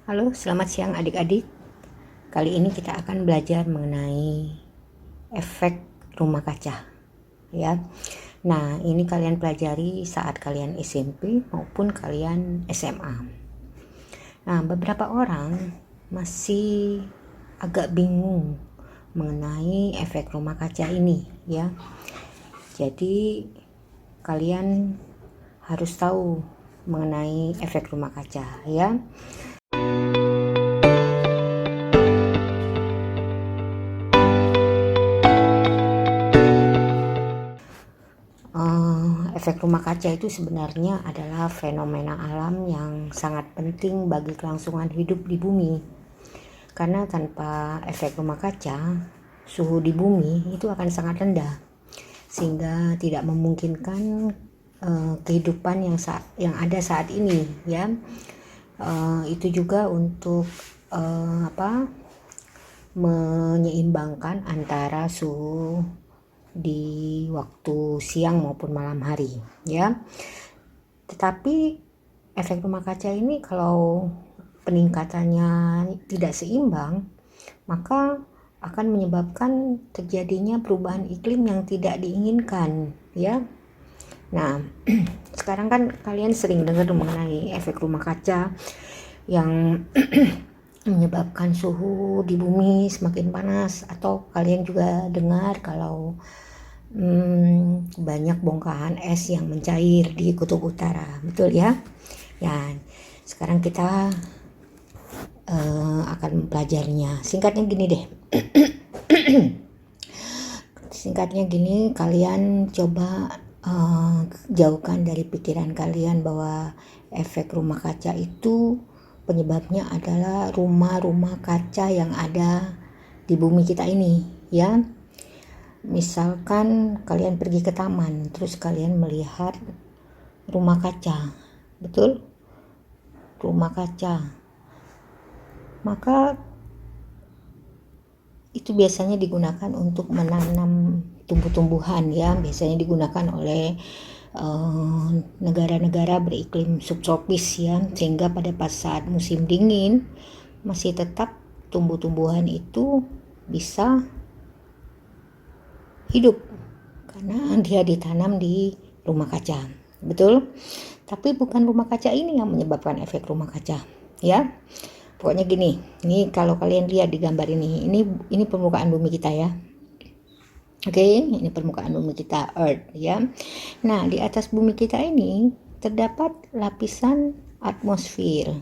Halo, selamat siang adik-adik. Kali ini kita akan belajar mengenai efek rumah kaca, ya. Nah, ini kalian pelajari saat kalian SMP maupun kalian SMA. Nah, beberapa orang masih agak bingung mengenai efek rumah kaca ini, ya. Jadi, kalian harus tahu mengenai efek rumah kaca, ya. Efek rumah kaca itu sebenarnya adalah fenomena alam yang sangat penting bagi kelangsungan hidup di bumi. Karena tanpa efek rumah kaca, suhu di bumi itu akan sangat rendah, sehingga tidak memungkinkan kehidupan yang ada saat ini, ya. Itu juga untuk menyeimbangkan antara suhu di waktu siang maupun malam hari, ya. Tetapi efek rumah kaca ini kalau peningkatannya tidak seimbang, maka akan menyebabkan terjadinya perubahan iklim yang tidak diinginkan, ya. Nah, sekarang kan kalian sering dengar mengenai efek rumah kaca yang menyebabkan suhu di bumi semakin panas, atau kalian juga dengar kalau banyak bongkahan es yang mencair di kutub utara, betul ya? Ya, sekarang kita akan mempelajarinya. Singkatnya gini deh. Singkatnya gini, kalian coba jauhkan dari pikiran kalian bahwa efek rumah kaca itu penyebabnya adalah rumah-rumah kaca yang ada di bumi kita ini, ya. Misalkan kalian pergi ke taman, terus kalian melihat rumah kaca, betul? Rumah kaca. Maka itu biasanya digunakan untuk menanam tumbuh-tumbuhan, ya. Biasanya digunakan oleh negara-negara beriklim subtropis, ya, sehingga pada saat musim dingin masih tetap tumbuh-tumbuhan itu bisa hidup karena dia ditanam di rumah kaca, betul? Tapi bukan rumah kaca ini yang menyebabkan efek rumah kaca, ya. Pokoknya gini, ini kalau kalian lihat di gambar ini permukaan bumi kita, ya. Oke, ini permukaan bumi kita, Earth, ya. Nah, di atas bumi kita ini terdapat lapisan atmosfer.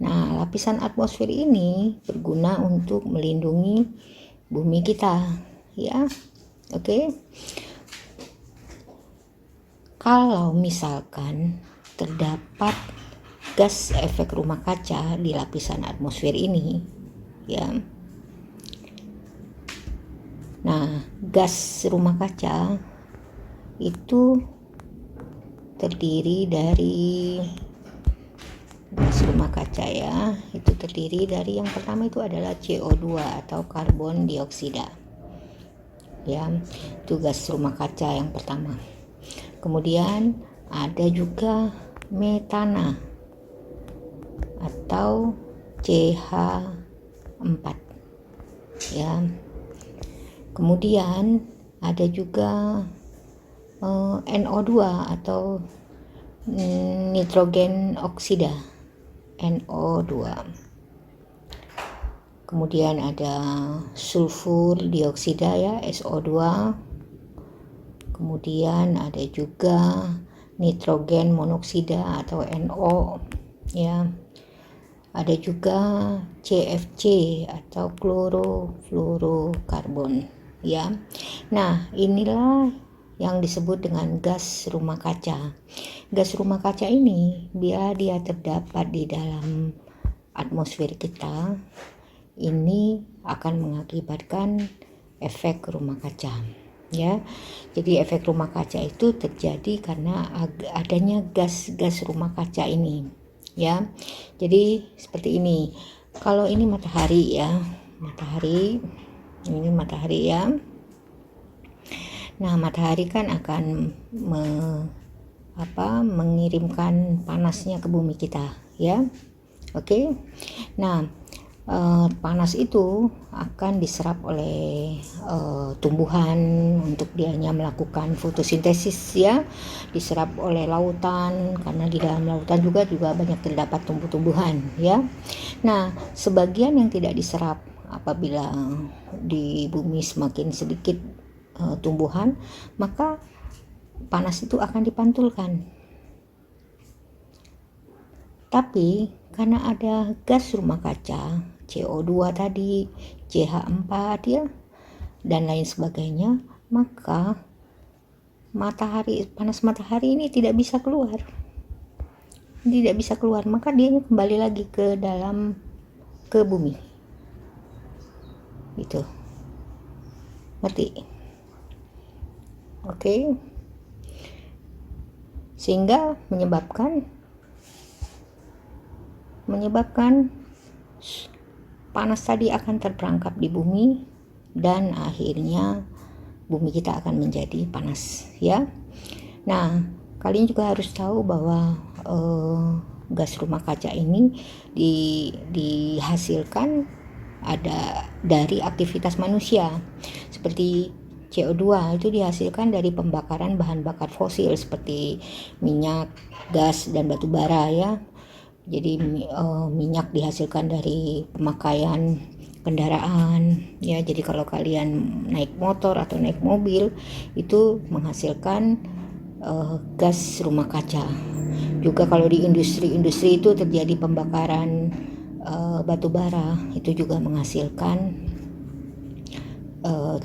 Nah, lapisan atmosfer ini berguna untuk melindungi bumi kita, ya. Oke. Kalau misalkan terdapat gas efek rumah kaca di lapisan atmosfer ini, ya. Nah, gas rumah kaca itu terdiri dari yang pertama itu adalah CO2 atau karbon dioksida, ya. Itu gas rumah kaca yang pertama. Kemudian ada juga metana atau CH4, ya. Kemudian ada juga NO2 atau nitrogen oksida, NO2. Kemudian ada sulfur dioksida, ya, SO2. Kemudian ada juga nitrogen monoksida atau NO, ya. Ada juga CFC atau klorofluorokarbon, ya. Nah, inilah yang disebut dengan gas rumah kaca. Gas rumah kaca ini bila dia terdapat di dalam atmosfer kita, ini akan mengakibatkan efek rumah kaca, ya. Jadi efek rumah kaca itu terjadi karena adanya gas rumah kaca ini, ya. Jadi seperti ini. Kalau ini matahari, ya. Ini matahari, ya. Nah, matahari kan akan mengirimkan panasnya ke bumi kita, ya. Oke. Nah, panas itu akan diserap oleh tumbuhan untuk dianya melakukan fotosintesis ya, diserap oleh lautan karena di dalam lautan juga banyak terdapat tumbuh-tumbuhan ya. Nah, sebagian yang tidak diserap apabila di bumi semakin sedikit tumbuhan, maka panas itu akan dipantulkan. Tapi karena ada gas rumah kaca, CO2 tadi, CH4 ya, dan lain sebagainya, maka panas matahari ini tidak bisa keluar. Maka dia kembali lagi ke bumi. Itu. Ngerti? Oke. Sehingga menyebabkan panas tadi akan terperangkap di bumi dan akhirnya bumi kita akan menjadi panas ya. Nah, kalian juga harus tahu bahwa gas rumah kaca ini dihasilkan ada dari aktivitas manusia, seperti CO2 itu dihasilkan dari pembakaran bahan bakar fosil seperti minyak, gas, dan batu bara ya. Jadi minyak dihasilkan dari pemakaian kendaraan ya. Jadi kalau kalian naik motor atau naik mobil itu menghasilkan gas rumah kaca. Juga kalau di industri itu terjadi pembakaran batu bara, itu juga menghasilkan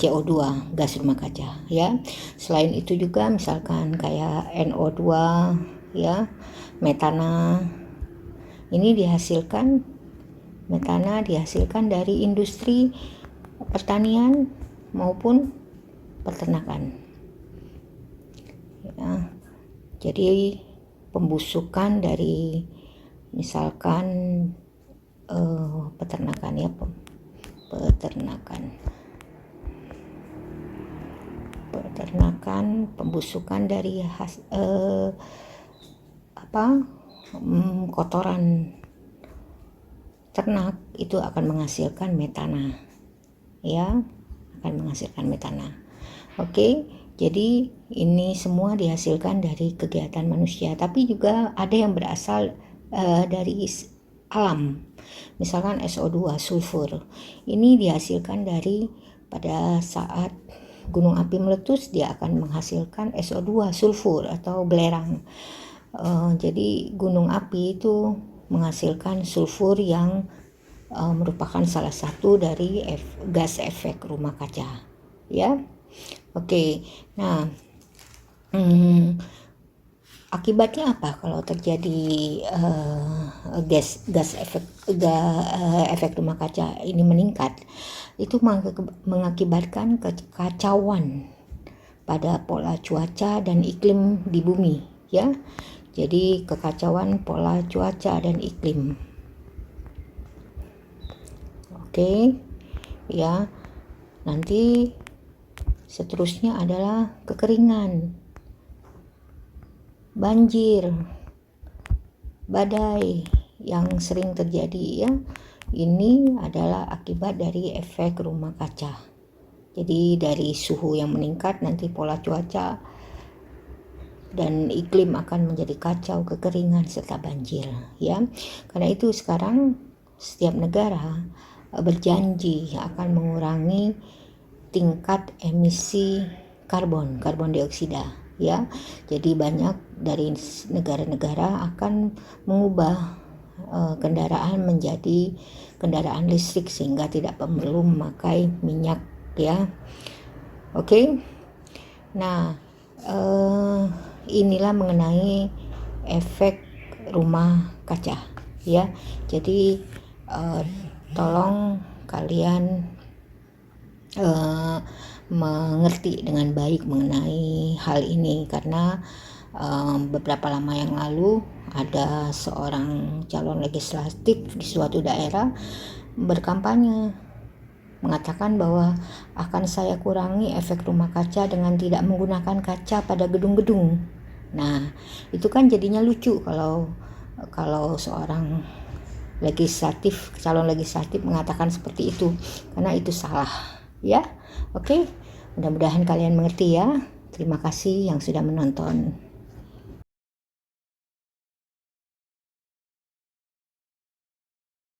CO2 gas rumah kaca ya. Selain itu juga misalkan kayak NO2 ya, metana. Ini metana dihasilkan dari industri pertanian maupun peternakan. Ya, jadi pembusukan dari misalkan peternakan ya, peternakan, pembusukan dari kotoran ternak itu akan menghasilkan metana ya, Oke, jadi ini semua dihasilkan dari kegiatan manusia, tapi juga ada yang berasal dari alam. Misalkan SO2 sulfur ini dihasilkan dari pada saat gunung api meletus, dia akan menghasilkan SO2 sulfur atau belerang. Jadi gunung api itu menghasilkan sulfur yang merupakan salah satu dari gas efek rumah kaca ya. Oke. Nah, akibatnya apa kalau terjadi gas efek rumah kaca ini meningkat? Itu mengakibatkan kekacauan pada pola cuaca dan iklim di bumi ya. Jadi kekacauan pola cuaca dan iklim. Oke. Ya. Nanti seterusnya adalah kekeringan, banjir, badai yang sering terjadi ya. Ini adalah akibat dari efek rumah kaca. Jadi dari suhu yang meningkat, nanti pola cuaca dan iklim akan menjadi kacau, kekeringan serta banjir ya. Karena itu sekarang setiap negara berjanji akan mengurangi tingkat emisi karbon dioksida ya. Jadi banyak dari negara-negara akan mengubah kendaraan menjadi kendaraan listrik sehingga tidak perlu memakai minyak ya. Oke. Nah, inilah mengenai efek rumah kaca ya. Jadi tolong kalian mengerti dengan baik mengenai hal ini, karena beberapa lama yang lalu ada seorang calon legislatif di suatu daerah berkampanye mengatakan bahwa akan saya kurangi efek rumah kaca dengan tidak menggunakan kaca pada gedung-gedung. Nah, itu kan jadinya lucu kalau seorang calon legislatif mengatakan seperti itu, karena itu salah ya. Oke, mudah-mudahan kalian mengerti ya. Terima kasih yang sudah menonton.